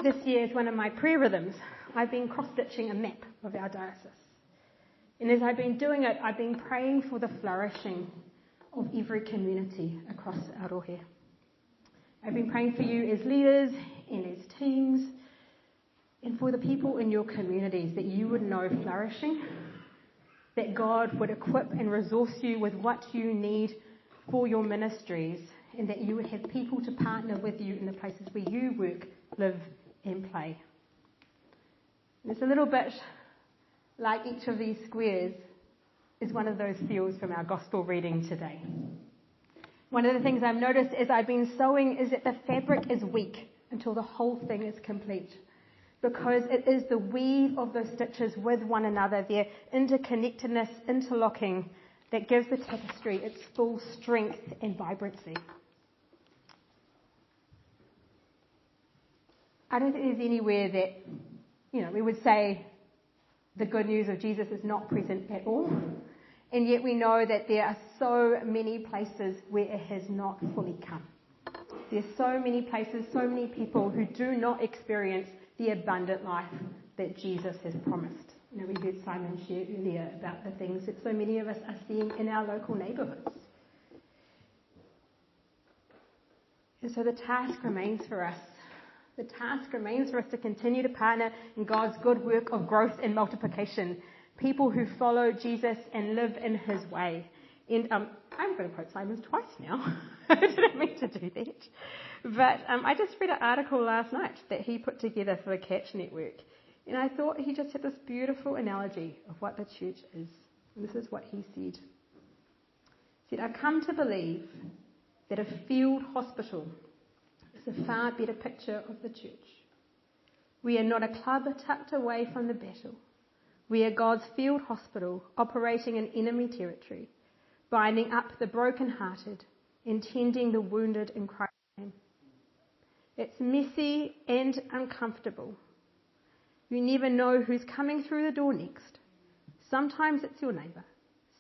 This year, as one of my prayer rhythms, I've been cross-stitching a map of our diocese. And as I've been doing it, I've been praying for the flourishing of every community across Arohe. I've been praying for you as leaders and as teams, and for the people in your communities, that you would know flourishing, that God would equip and resource you with what you need for your ministries, and that you would have people to partner with you in the places where you work, live and play. And it's a little bit like each of these squares is one of those fields from our gospel reading today. One of the things I've noticed as I've been sewing is that the fabric is weak until the whole thing is complete, because it is the weave of those stitches with one another, their interconnectedness, interlocking, that gives the tapestry its full strength and vibrancy. I don't think there's anywhere that, we would say the good news of Jesus is not present at all. And yet we know that there are so many places where it has not fully come. There's so many places, so many people who do not experience the abundant life that Jesus has promised. We heard Simon share earlier about the things that so many of us are seeing in our local neighbourhoods. And so the task remains for us. The task remains for us to continue to partner in God's good work of growth and multiplication. People who follow Jesus and live in his way. And I'm going to quote Simon's twice now. I didn't mean to do that. But I just read an article last night that he put together for the Catch Network. And I thought he just had this beautiful analogy of what the church is. And this is what he said. He said, I've come to believe that a field hospital is a far better picture of the church. We are not a club tucked away from the battle. We are God's field hospital operating in enemy territory, binding up the brokenhearted and tending the wounded in Christ's name. It's messy and uncomfortable. You never know who's coming through the door next. Sometimes it's your neighbour.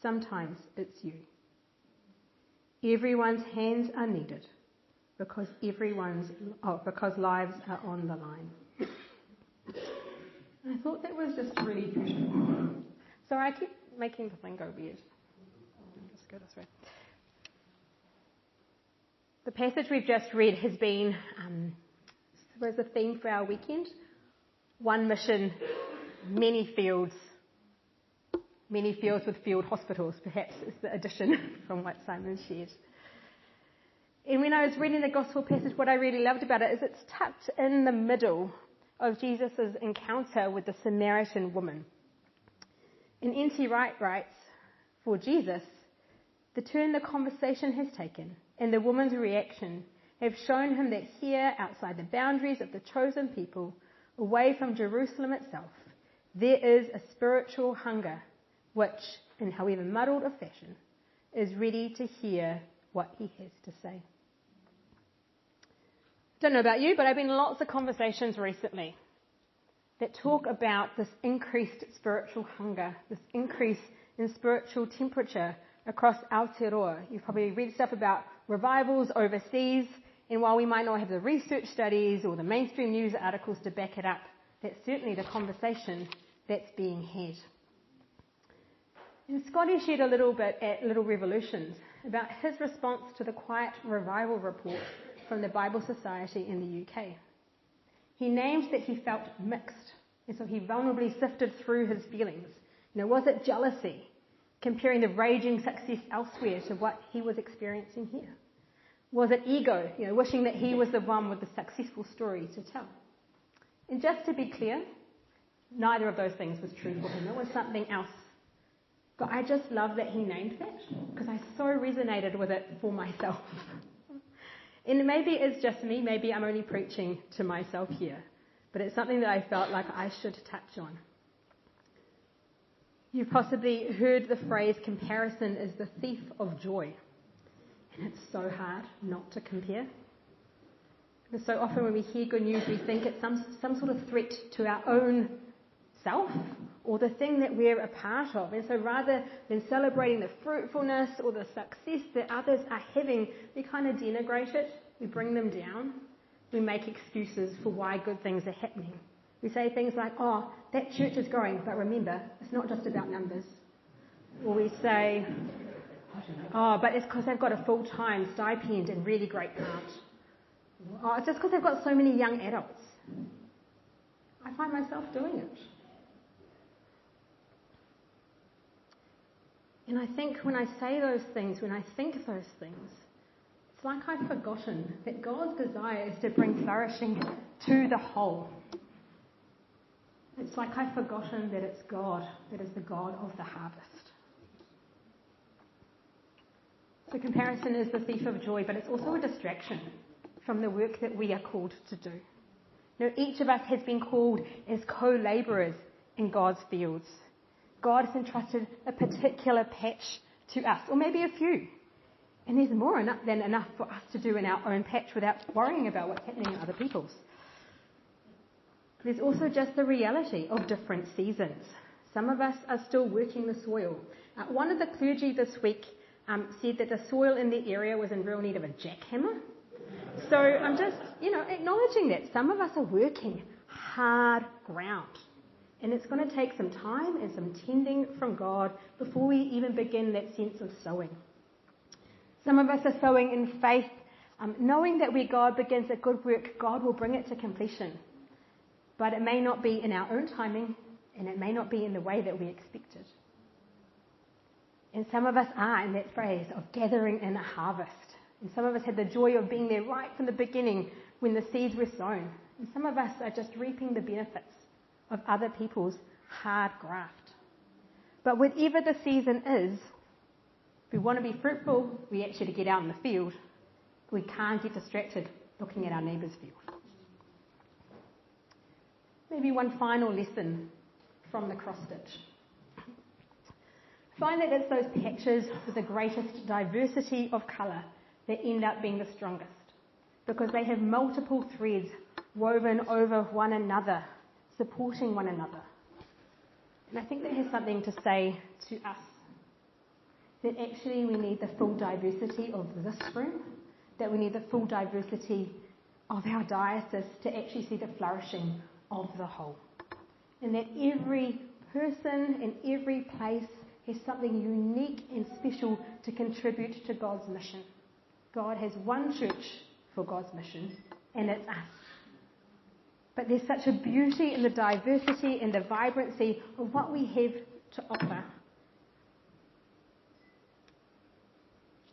Sometimes it's you. Everyone's hands are needed because lives are on the line. I thought that was just really beautiful. Sorry, I keep making the thing go weird. I'll just go this way. The passage we've just read has been, was the theme for our weekend. One mission, many fields with field hospitals, perhaps is the addition from what Simon shared. And when I was reading the gospel passage, what I really loved about it is it's tucked in the middle of Jesus' encounter with the Samaritan woman. And N.T. Wright writes, for Jesus, the turn the conversation has taken and the woman's reaction have shown him that here, outside the boundaries of the chosen people, away from Jerusalem itself, there is a spiritual hunger which, in however muddled a fashion, is ready to hear what he has to say. Don't know about you, but I've been in lots of conversations recently that talk about this increased spiritual hunger, this increase in spiritual temperature across Aotearoa. You've probably read stuff about revivals overseas, and while we might not have the research studies or the mainstream news articles to back it up, that's certainly the conversation that's being had. And Scotty shared a little bit at Little Revolutions about his response to the Quiet Revival report from the Bible Society in the UK. He named that he felt mixed, and so he vulnerably sifted through his feelings. Was it jealousy, comparing the raging success elsewhere to what he was experiencing here? Was it ego, wishing that he was the one with the successful story to tell? And just to be clear, neither of those things was true for him. It was something else. But I just love that he named that, because I so resonated with it for myself. And maybe it's just me, maybe I'm only preaching to myself here, but it's something that I felt like I should touch on. You've possibly heard the phrase, comparison is the thief of joy. And it's so hard not to compare. And so often when we hear good news, we think it's some sort of threat to our own self or the thing that we're a part of. And so rather than celebrating the fruitfulness or the success that others are having, we kind of denigrate it, we bring them down. we make excuses for why good things are happening. We say things like, oh, that church is growing, but remember, it's not just about numbers. Or we say, oh, but it's because they've got a full-time stipend and really great art. Oh, it's just because they've got so many young adults. I find myself doing it. And I think when I say those things, when I think those things, it's like I've forgotten that God's desire is to bring flourishing to the whole. It's like I've forgotten that it's God that is the God of the harvest. So comparison is the thief of joy, but it's also a distraction from the work that we are called to do. Now, each of us has been called as co-labourers in God's fields. God has entrusted a particular patch to us, or maybe a few. And there's more than enough for us to do in our own patch without worrying about what's happening in other people's. There's also just the reality of different seasons. Some of us are still working the soil. One of the clergy this week said that the soil in the area was in real need of a jackhammer. So I'm just, acknowledging that some of us are working hard ground. And it's going to take some time and some tending from God before we even begin that sense of sowing. Some of us are sowing in faith, knowing that where God begins a good work, God will bring it to completion. But it may not be in our own timing, and it may not be in the way that we expected. And some of us are in that phrase of gathering in a harvest. And some of us had the joy of being there right from the beginning when the seeds were sown. And some of us are just reaping the benefits of other people's hard graft. But whatever the season is, if we want to be fruitful, we actually get out in the field. We can't get distracted looking at our neighbour's field. Maybe one final lesson from the cross-stitch. I find that it's those patches with the greatest diversity of colour that end up being the strongest, because they have multiple threads woven over one another, supporting one another. And I think that has something to say to us, that actually we need the full diversity of this room, that we need the full diversity of our diocese to actually see the flourishing of the whole. And that every person in every place has something unique and special to contribute to God's mission. God has one church for God's mission, and it's us. But there's such a beauty in the diversity and the vibrancy of what we have to offer.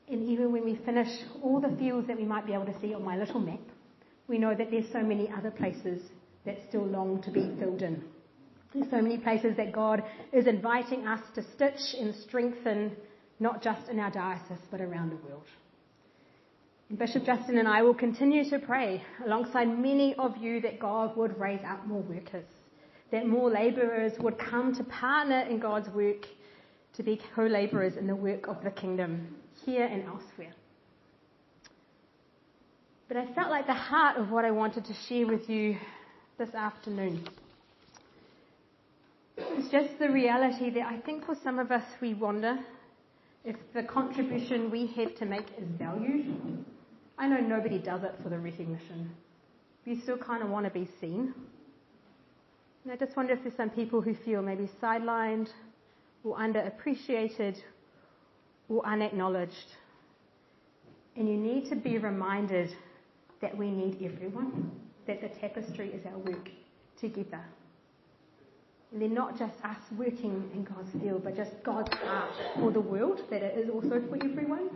And even when we finish all the fields that we might be able to see on my little map, we know that there's so many other places that still long to be filled in. There's so many places that God is inviting us to stitch and strengthen, not just in our diocese, but around the world. And Bishop Justin and I will continue to pray alongside many of you that God would raise up more workers, that more labourers would come to partner in God's work, to be co-labourers in the work of the kingdom, here and elsewhere. But I felt like the heart of what I wanted to share with you this afternoon is just the reality that I think for some of us we wonder if the contribution we have to make is valued. I know nobody does it for the recognition. You still kind of want to be seen. And I just wonder if there's some people who feel maybe sidelined or underappreciated or unacknowledged. And you need to be reminded that we need everyone, that the tapestry is our work together. And they're not just us working in God's field, but just God's heart for the world, that it is also for everyone.